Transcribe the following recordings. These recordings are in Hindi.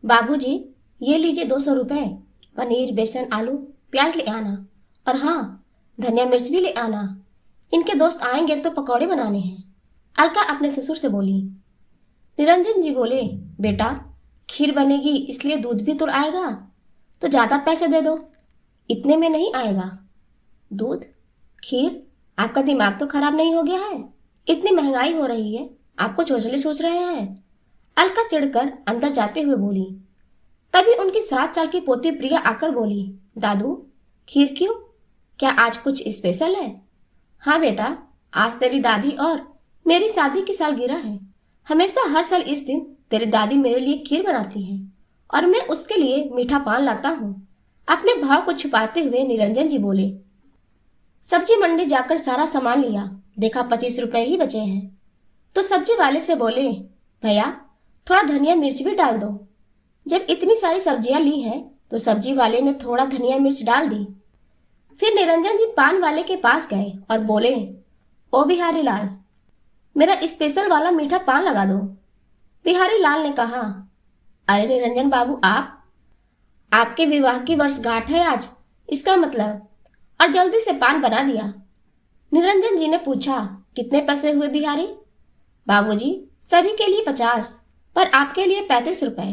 बाबूजी, ये लीजिए 200 रुपए। पनीर, बेसन, आलू, प्याज ले आना। और हाँ, धनिया मिर्च भी ले आना। इनके दोस्त आएंगे तो पकौड़े बनाने हैं। अलका अपने ससुर से बोली। निरंजन जी बोले, बेटा, खीर बनेगी इसलिए दूध भी तो आएगा, तो ज्यादा पैसे दे दो। इतने में नहीं आएगा। दूध, खीर, आपका दिमाग तो खराब नहीं हो गया है? इतनी महंगाई हो रही है, आपको चोचले सोच रहे हैं? अलका चिढ़कर अंदर जाते हुए बोली। तभी उनकी 7 साल की पोती प्रिया आकर बोली, दादू, खीर क्यों? क्या आज कुछ स्पेशल है? हाँ बेटा, आज तेरी दादी और मेरी शादी की सालगिरह है। हमेशा हर साल इस दिन तेरी दादी मेरे लिए खीर बनाती है और मैं उसके लिए मीठा पान लाता हूँ। अपने भाव को छुपाते हुए निरंजन जी बोले। सब्जी मंडी जाकर सारा सामान लिया, देखा 25 रुपए ही बचे हैं, तो सब्जी वाले से बोले, भैया, थोड़ा धनिया मिर्च भी डाल दो। जब इतनी सारी सब्जियां ली हैं तो सब्जी वाले ने थोड़ा धनिया मिर्च डाल दी। फिर निरंजन जी पान वाले के पास गए और बोले, ओ बिहारी लाल, मेरा स्पेशल वाला मीठा पान लगा दो। बिहारी लाल ने कहा, अरे निरंजन बाबू, आपके विवाह की वर्षगांठ है आज, इसका मतलब। और जल्दी से पान बना दिया। निरंजन जी ने पूछा, कितने पैसे हुए बिहारी? बाबूजी, सभी के लिए 50, पर आपके लिए 35 रुपए।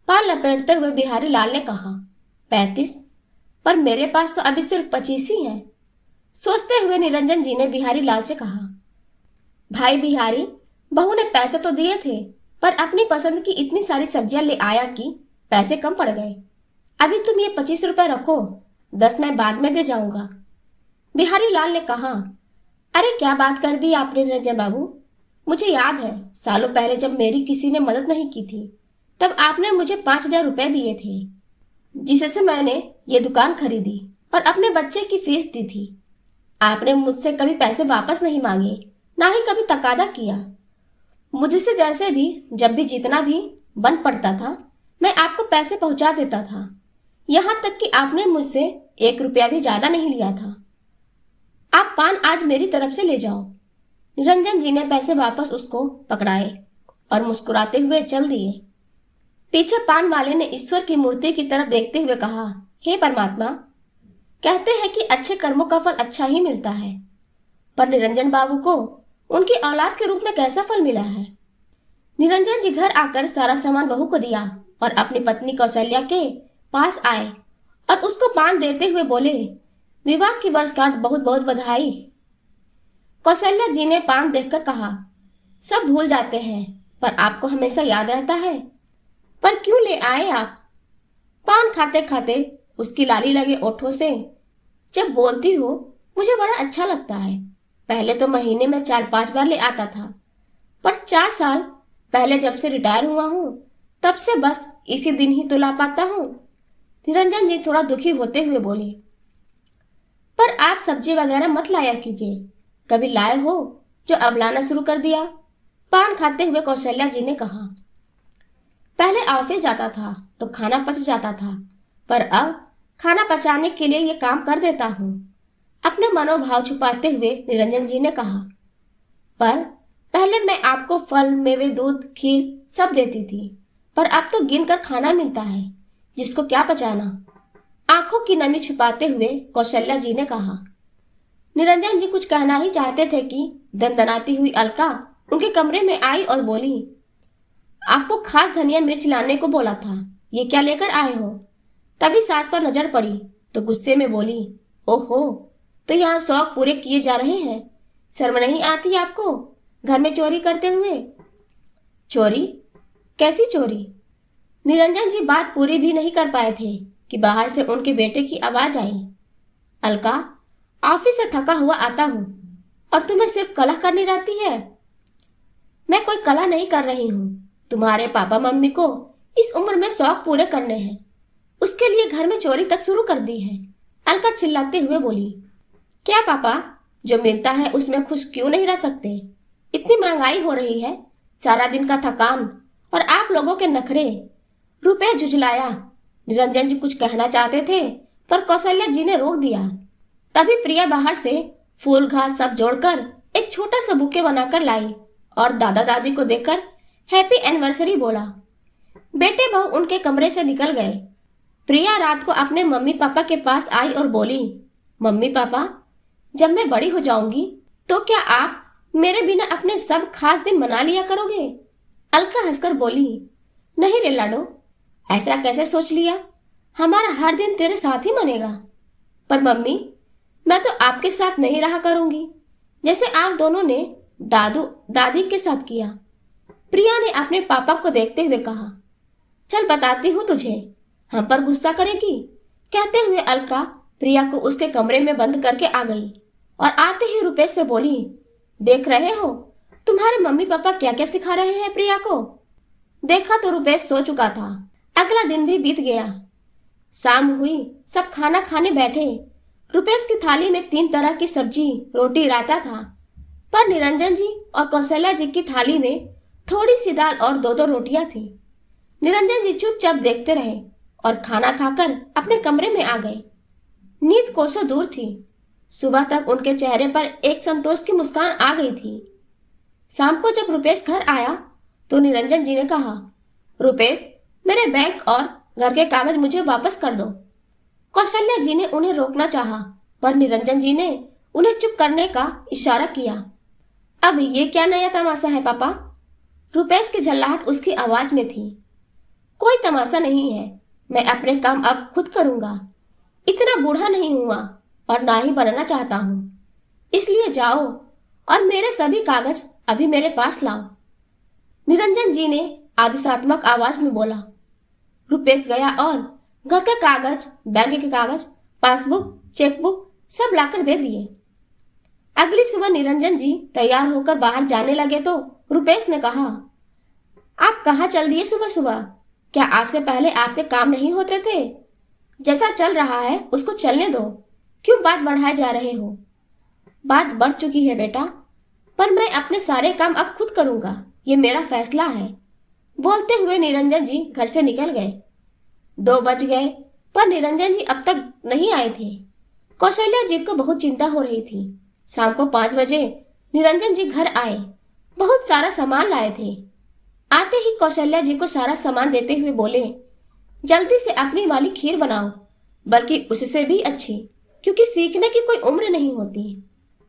पान लपेटते हुए बिहारी लाल ने कहा, 35? पर मेरे पास तो अभी सिर्फ 25 ही है। सोचते हुए निरंजन जी ने बिहारी लाल से कहा, भाई बिहारी, बहू ने पैसे तो दिए थे, पर अपनी पसंद की इतनी सारी सब्जियां ले आया कि पैसे कम पड़ गए। अभी तुम ये 25 रुपए रखो, 10 मैं बाद में दे जाऊंगा। बिहारी लाल ने कहा, अरे क्या बात कर दी आपने निरंजन बाबू। मुझे याद है, सालों पहले जब मेरी किसी ने मदद नहीं की थी, तब आपने मुझे 5,000 रुपए दिए थे, जिससे मैंने ये दुकान खरीदी और अपने बच्चे की फीस दी थी। आपने मुझसे कभी पैसे वापस नहीं मांगे, ना ही कभी तकादा किया। मुझसे जैसे भी, जब भी जितना भी बन पड़ता था, मैं आपको पैसे पहुंचा देता था। यहां तक कि आपने मुझसे 1 रुपया भी ज्यादा नहीं लिया था। आप पान आज मेरी तरफ से ले जाओ। निरंजन जी ने पैसे वापस उसको पकड़ाए और मुस्कुराते हुए चल दिए। पीछे पान वाले ने ईश्वर की मूर्ति की तरफ देखते हुए कहा, हे परमात्मा, कहते हैं कि अच्छे कर्मों का फल अच्छा ही मिलता है, पर निरंजन बाबू को उनकी औलाद के रूप में कैसा फल मिला है? निरंजन जी घर आकर सारा सामान बहू को दिया और अपनी पत्नी कौशल्या के पास आए और उसको पान देते हुए बोले, विवाह की वर्षगांठ बहुत बहुत बधाई। कौशल्या जी ने पान देखकर कहा, सब भूल जाते हैं, पर आपको हमेशा याद रहता है। पर क्यों ले आए आप? पान खाते खाते उसकी लाली लगे ओठों से, जब बोलती हो मुझे बड़ा अच्छा लगता है। पहले तो महीने में 4-5 बार ले आता था, पर 4 साल पहले जब से रिटायर हुआ हूँ, तब से बस इसी दिन ही तो ला पाता हूँ। निरंजन जी थोड़ा दुखी होते हुए बोले, पर आप सब्जी वगैरह मत लाया कीजिए, कभी लाए हो जो अब लाना शुरू कर दिया? पान खाते हुए कौशल्या जी ने कहा, पहले ऑफिस जाता था तो खाना पच जाता था, पर अब खाना पचाने के लिए ये काम कर देता हूँ। अपने मनोभाव छुपाते हुए निरंजन जी ने कहा, पर पहले मैं आपको फल, मेवे, दूध, खीर सब देती थी, पर अब तो गिन कर खाना मिलता है, जिसको क्या पचाना। आंखों की नमी छुपाते हुए कौशल्या जी ने कहा। निरंजन जी कुछ कहना ही चाहते थे कि दनदनाती हुई अलका उनके कमरे में आई और बोली, आपको खास धनिया मिर्च लाने को बोला था, ये क्या लेकर आए हो? तभी सास पर नजर पड़ी तो गुस्से में बोली, ओहो, तो यहाँ शौक पूरे किए जा रहे हैं, शर्म नहीं आती आपको घर में चोरी करते हुए? चोरी? कैसी चोरी? निरंजन जी बात पूरी भी नहीं कर पाए थे कि बाहर से उनके बेटे की आवाज आई, अलका, ऑफिस से थका हुआ आता हूँ और तुम्हें सिर्फ कलह करनी रहती है। मैं कोई कलह नहीं कर रही हूँ, तुम्हारे पापा मम्मी को इस उम्र में शौक पूरे करने हैं, उसके लिए घर में चोरी तक शुरू कर दी है। अलका चिल्लाते हुए बोली, क्या पापा, जो मिलता है उसमें खुश क्यों नहीं रह सकते? इतनी महंगाई हो रही है, सारा दिन का थकान और आप लोगों के नखरे। रुपए झुझलाया। निरंजन जी कुछ कहना चाहते थे, पर कौशल्या जी ने रोक दिया। तभी प्रिया बाहर से फूल घास सब जोड़कर एक छोटा सा बुके बनाकर लाई और दादा दादी को देकर हैप्पी एनिवर्सरी बोला। बेटे बहू उनके कमरे से निकल गए। प्रिया रात को अपने मम्मी पापा के पास आई और बोली, मम्मी पापा, जब मैं बड़ी हो जाऊंगी तो क्या आप मेरे बिना अपने सब खास दिन मना लिया करोगे? अलका हंसकर बोली, नहीं रे लाडो, ऐसा कैसे सोच लिया? हमारा हर दिन तेरे साथ ही मनेगा। पर मम्मी, मैं तो आपके साथ नहीं रहा करूंगी जैसे आप दोनों ने दादू दादी के साथ किया। प्रिया ने अपने पापा को देखते हुए कहा, चल बताती हूँ तुझे, हम पर गुस्सा करेगी? कहते हुए अलका प्रिया को उसके कमरे में बंद करके आ गई और आते ही रुपेश से बोली, देख रहे हो तुम्हारे मम्मी पापा क्या क्या सिखा रहे हैं प्रिया को? देखा तो रुपेश सो चुका था। अगला दिन भी बीत गया। शाम हुई, सब खाना खाने बैठे। रुपेश की थाली में 3 तरह की सब्जी, रोटी, रायता था, पर निरंजन जी और कौशल्या जी की थाली में थोड़ी सी दाल और 2-2 रोटियां थी। निरंजन जी चुपचाप देखते रहे और खाना खाकर अपने कमरे में आ गए। नींद कोसों दूर थी। सुबह तक उनके चेहरे पर एक संतोष की मुस्कान आ गई थी। शाम को जब रुपेश घर आया तो निरंजन जी ने कहा, रुपेश, मेरे बैंक और घर के कागज मुझे वापस कर दो। कौशल्या जी ने उन्हें रोकना चाहा, पर निरंजन जी ने उन्हें चुप करने का इशारा किया। अब ये क्या नया तमाशा है पापा? रुपेश की झल्लाहट उसकी आवाज में थी। कोई तमाशा नहीं है, मैं अपने काम अब खुद करूंगा। इतना बूढ़ा नहीं हुआ और ना ही बनना चाहता हूं। इसलिए जाओ और मेरे सभी कागज अभी मेरे पास लाओ। निरंजन जी ने आदेशात्मक आवाज में बोला। रुपेश गया और घर के कागज, बैंक के कागज, पासबुक, चेकबुक सब लाकर दे दिए। अगली सुबह निरंजन जी तैयार होकर बाहर जाने लगे तो रुपेश ने कहा, आप कहाँ चल दिए सुबह सुबह? क्या आज से पहले आपके काम नहीं होते थे? जैसा चल रहा है उसको चलने दो, क्यों बात बढ़ाए जा रहे हो? बात बढ़ चुकी है बेटा, पर मैं अपने सारे काम अब खुद करूंगा, ये मेरा फैसला है। बोलते हुए निरंजन जी घर से निकल गए। 2 बज गए, पर निरंजन जी अब तक नहीं आए थे। कौशल्या जी को बहुत चिंता हो रही थी। शाम को 5 बजे निरंजन जी घर आए। बहुत सारा सामान लाए थे। आते ही कौशल्या जी को सारा सामान देते हुए बोले, जल्दी से अपनी वाली खीर बनाओ, बल्कि उससे भी अच्छी, क्योंकि सीखने की कोई उम्र नहीं होती।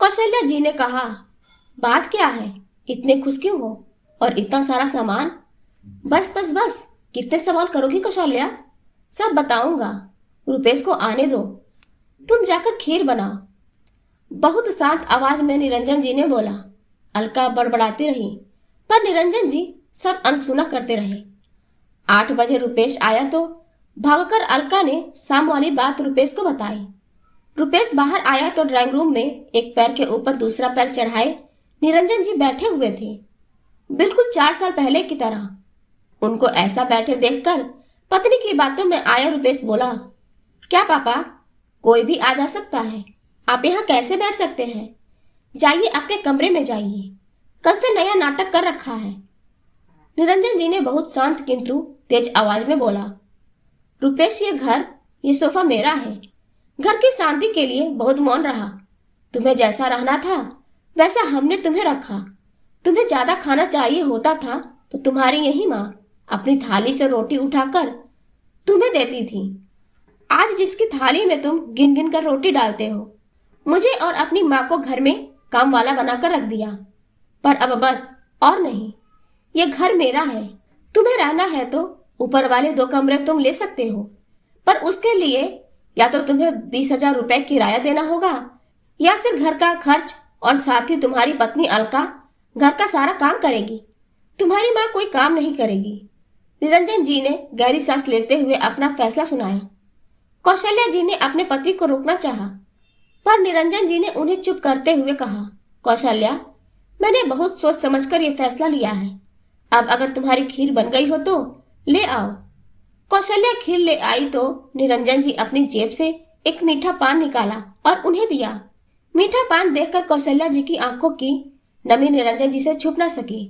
कौशल्या जी ने कहा, बात क्या है, इतने खुश क्यों हो? और इतना सारा सामान? बस बस बस, कितने सवाल करोगी कौशल्या? सब बताऊंगा, रुपेश को आने दो, तुम जाकर खीर बनाओ। बहुत शांत आवाज में निरंजन जी ने बोला। अलका बड़बड़ाती रही, पर निरंजन जी सब अनसुना करते रहे। 8 बजे रुपेश आया तो भागकर अलका ने शाम वाली बात रुपेश को बताई। रुपेश बाहर आया तो ड्राइंग रूम में एक पैर के ऊपर दूसरा पैर चढ़ाए निरंजन जी बैठे हुए थे, बिल्कुल 4 साल पहले की तरह। उनको ऐसा बैठे देखकर पत्नी की बातों में आया रुपेश बोला, क्या पापा, कोई भी आ जा सकता है, आप यहाँ कैसे बैठ सकते हैं? जाइए अपने कमरे में जाइए, कल से नया नाटक कर रखा है। निरंजन जी ने बहुत शांत किंतु तेज आवाज में बोला, रुपेश, ये सोफा मेरा है। घर की शांति के लिए बहुत मौन रहा। तुम्हें जैसा रहना था वैसा हमने तुम्हें रखा। तुम्हें ज्यादा खाना चाहिए होता था तो तुम्हारी यही माँ अपनी थाली से रोटी उठाकर तुम्हें देती थी। आज जिसकी थाली में तुम गिन गिन कर रोटी डालते हो, मुझे और अपनी माँ को घर में काम वाला बनाकर रख दिया। पर अब बस और नहीं, ये घर मेरा है। तुम्हें रहना है तो ऊपर वाले 2 कमरे तुम ले सकते हो, पर उसके लिए या तो तुम्हें 20,000 रुपए किराया देना होगा या फिर घर का खर्च, और साथ ही तुम्हारी पत्नी अलका घर का सारा काम करेगी। तुम्हारी माँ कोई काम नहीं करेगी। निरंजन जी ने गहरी सांस लेते हुए अपना फैसला सुनाया। कौशल्या जी ने अपने पति को रोकना चाहा, पर निरंजन जी ने उन्हें चुप करते हुए कहा, कौशल्या, मैंने बहुत सोच समझकर यह फैसला लिया है। अब अगर तुम्हारी खीर बन गई हो तो ले आओ। कौशल्या खीर ले आई तो निरंजन जी अपनी जेब से एक मीठा पान निकाला और उन्हें दिया। मीठा पान देखकर कौशल्या जी की आंखों की नमी निरंजन जी से छुप न सकी।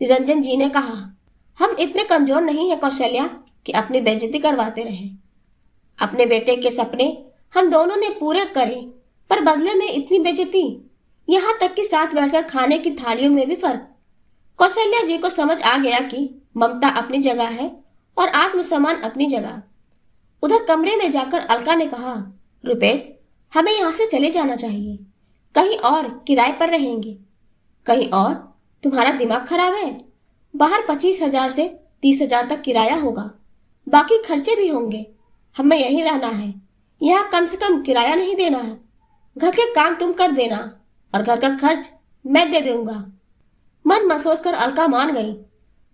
निरंजन जी ने कहा, हम इतने कमजोर नहीं है कौशल्या कि अपनी बेइज्जती करवाते रहें। अपने बेटे के सपने हम दोनों ने पूरे करे, पर बदले में इतनी बेइज्जती, यहाँ तक कि साथ बैठकर खाने की थालियों में भी फर्क। कौशल्या जी को समझ आ गया कि ममता अपनी जगह है और आत्मसम्मान अपनी जगह। उधर कमरे में जाकर अलका ने कहा, रुपेश, हमें यहाँ से चले जाना चाहिए। कहीं और किराए पर रहेंगे। कहीं और? तुम्हारा दिमाग खराब है? बाहर 25,000 से 30,000 तक किराया होगा, बाकी खर्चे भी होंगे। हमें यहीं रहना है। यहाँ कम से कम किराया नहीं देना है। घर के काम तुम कर देना और घर का खर्च मैं दे दूंगा। मन महसूस कर अलका मान गई।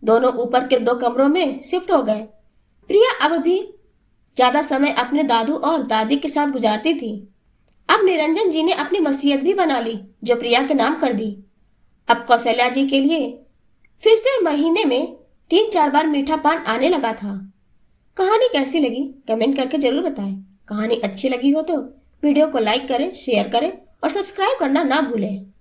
दोनों ऊपर के 2 कमरों में शिफ्ट हो गए। प्रिया अब भी ज्यादा समय अपने दादू और दादी के साथ गुजारती थी। अब निरंजन जी ने अपनी मसीहत भी बना ली, जो प्रिया के नाम कर दी। अब कौशल्या जी के लिए फिर से महीने में 3-4 बार मीठा पान आने लगा था। कहानी कैसी लगी कमेंट करके जरूर बताएं। कहानी अच्छी लगी हो तो वीडियो को लाइक करें, शेयर करें और सब्सक्राइब करना ना भूलें।